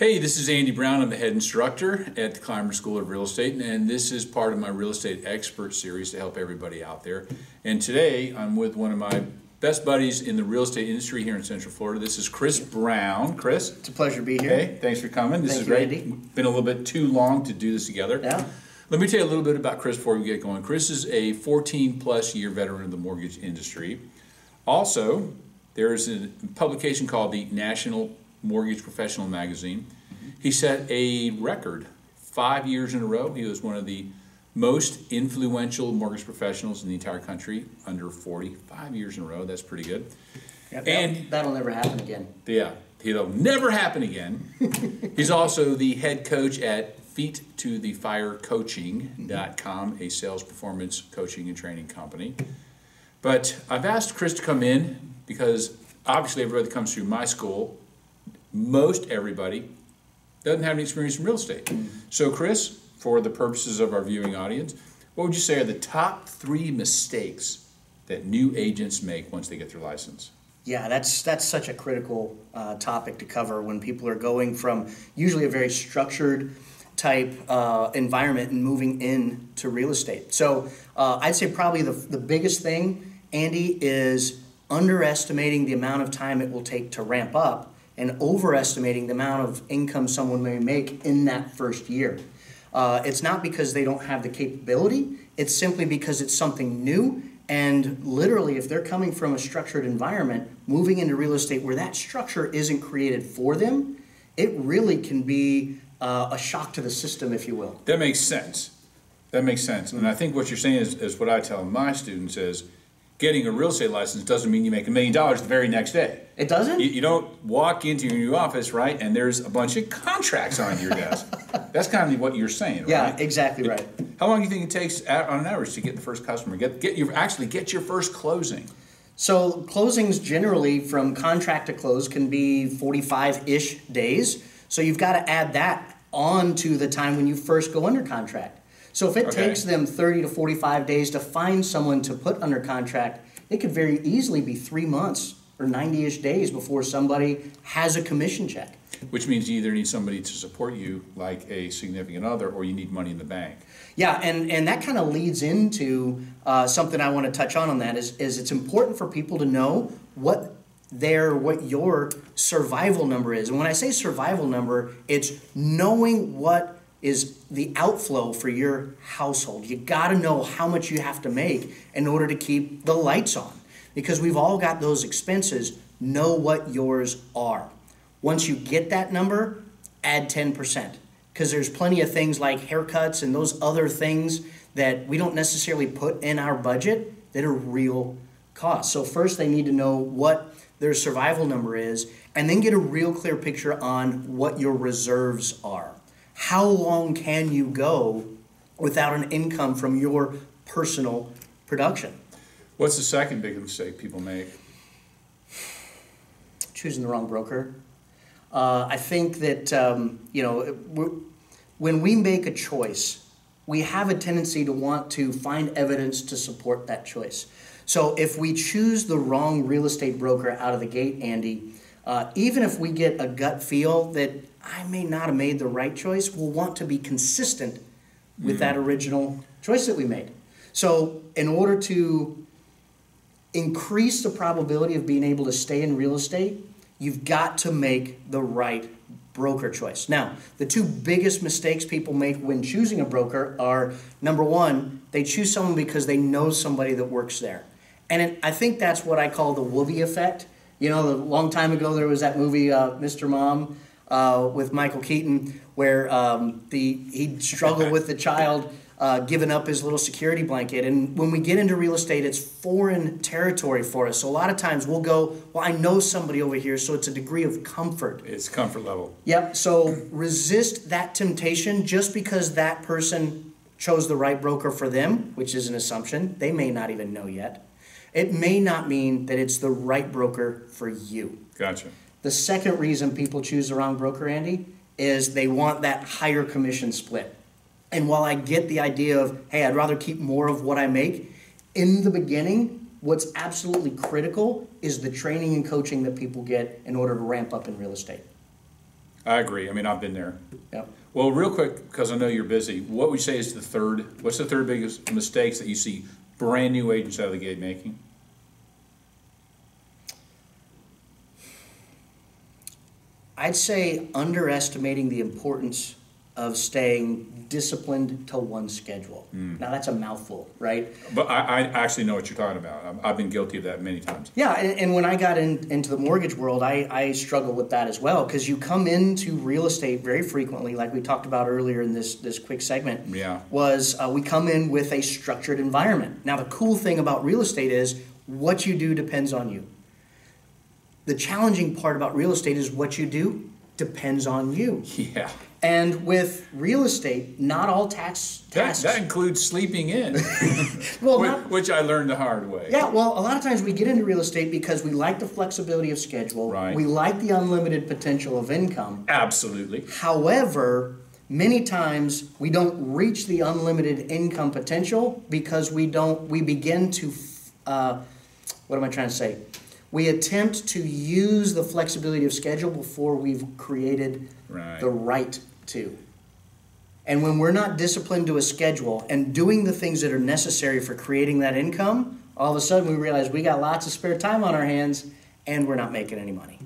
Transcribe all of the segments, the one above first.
Hey, this is Andy Brown. I'm the head instructor at the Climer School of Real Estate, and this is part of my Real Estate Expert Series to help everybody out there. And today I'm with one of my best buddies in the real estate industry here in Central Florida. This is Chris Brown. Chris? It's a pleasure to be here. Hey, thanks for coming. This is great. Andy. Been a little bit too long to do this together. Yeah. Let me tell you a little bit about Chris before we get going. Chris is a 14-plus year veteran of the mortgage industry. Also, there's a publication called the National Mortgage Professional Magazine. He set a record 5 years in a row. He was one of the most influential mortgage professionals in the entire country, under 40, 5 years in a row. That's pretty good. Yep, And that'll never happen again. yeah, it'll never happen again. He's also the head coach at feettothefirecoaching.com, a sales performance coaching and training company. But I've asked Chris to come in because obviously everybody that comes through my school, most everybody, doesn't have any experience in real estate. So Chris, for the purposes of our viewing audience, what would you say are the top 3 mistakes that new agents make once they get their license? Yeah, that's such a critical topic to cover when people are going from usually a very structured type environment and moving into real estate. So I'd say probably the biggest thing, Andy, is underestimating the amount of time it will take to ramp up and overestimating the amount of income someone may make in that first year. It's not because they don't have the capability, it's simply because it's something new, and literally if they're coming from a structured environment, moving into real estate where that structure isn't created for them, it really can be a shock to the system, if you will. That makes sense. That makes sense. And I think what you're saying is what I tell my students is, getting a real estate license doesn't mean you make $1 million the very next day. It doesn't? You don't walk into your new office, right, and there's a bunch of contracts on your desk. That's kind of what you're saying, right? Yeah, exactly right. How long do you think it takes on an average to get the first customer, get your first closing? So closings generally from contract to close can be 45-ish days. So you've got to add that on to the time when you first go under contract. So if it takes them 30 to 45 days to find someone to put under contract, it could very easily be 3 months or 90-ish days before somebody has a commission check. Which means you either need somebody to support you, like a significant other, or you need money in the bank. Yeah, and that kind of leads into something I want to touch on that is it's important for people to know what your survival number is. And when I say survival number, it's knowing what is the outflow for your household. You got to know how much you have to make in order to keep the lights on, because we've all got those expenses. Know what yours are. Once you get that number, add 10%, because there's plenty of things like haircuts and those other things that we don't necessarily put in our budget that are real costs. So first they need to know what their survival number is, and then get a real clear picture on what your reserves are. How long can you go without an income from your personal production? What's the second big mistake people make? Choosing the wrong broker. I think that, when we make a choice, we have a tendency to want to find evidence to support that choice. So if we choose the wrong real estate broker out of the gate, Andy, even if we get a gut feel that I may not have made the right choice, we'll want to be consistent with that original choice that we made. So in order to increase the probability of being able to stay in real estate, you've got to make the right broker choice. Now, the 2 biggest mistakes people make when choosing a broker are, number 1, they choose someone because they know somebody that works there. And I think that's what I call the Whoopi effect. You know, a long time ago there was that movie, Mr. Mom, with Michael Keaton, where he'd struggle with the child giving up his little security blanket. And when we get into real estate, it's foreign territory for us. So a lot of times we'll go, well, I know somebody over here, so it's a degree of comfort. It's comfort level. Yep, so resist that temptation. Just because that person chose the right broker for them, which is an assumption, they may not even know yet. It may not mean that it's the right broker for you. Gotcha. The second reason people choose the wrong broker, Andy, is they want that higher commission split. And while I get the idea of, hey, I'd rather keep more of what I make, in the beginning, what's absolutely critical is the training and coaching that people get in order to ramp up in real estate. I agree. I mean, I've been there. Yep. Well, real quick, because I know you're busy, what would you say is what's the third biggest mistakes that you see brand new agents out of the gate making? I'd say underestimating the importance of staying disciplined to one schedule. Now that's a mouthful, right? But I actually know what you're talking about. I've been guilty of that many times. Yeah, and when I got into the mortgage world, I struggle with that as well, because you come into real estate very frequently, like we talked about earlier in this quick segment. Yeah. We come in with a structured environment. Now the cool thing about real estate is what you do depends on you. The challenging part about real estate is what you do depends on you. Yeah. And with real estate, not all tasks. That includes sleeping in, Well, which I learned the hard way. yeah, well, a lot of times we get into real estate because we like the flexibility of schedule. Right. We like the unlimited potential of income. Absolutely. However, many times we don't reach the unlimited income potential because we begin to, what am I trying to say? We attempt to use the flexibility of schedule before we've created the right to. And when we're not disciplined to a schedule and doing the things that are necessary for creating that income, all of a sudden we realize we got lots of spare time on our hands and we're not making any money.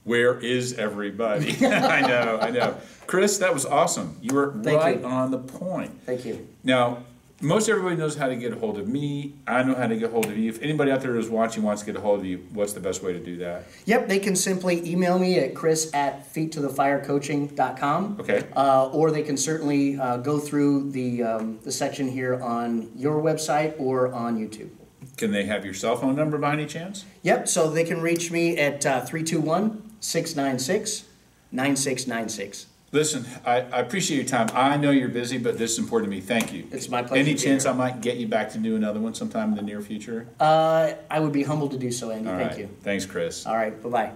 Where is everybody? I know. Chris, that was awesome. You were right on the point. Thank you. Now, most everybody knows how to get a hold of me. I know how to get a hold of you. If anybody out there who's watching wants to get a hold of you, what's the best way to do that? Yep, they can simply email me at chris@feettothefirecoaching.com. Okay. Or they can certainly go through the section here on your website or on YouTube. Can they have your cell phone number by any chance? Yep, so they can reach me at 321-696-9696. Listen, I appreciate your time. I know you're busy, but this is important to me. Thank you. It's my pleasure. Any to be chance here. I might get you back to do another one sometime in the near future? I would be humbled to do so, Andy. All Thank right. you. Thanks, Chris. All right, bye-bye.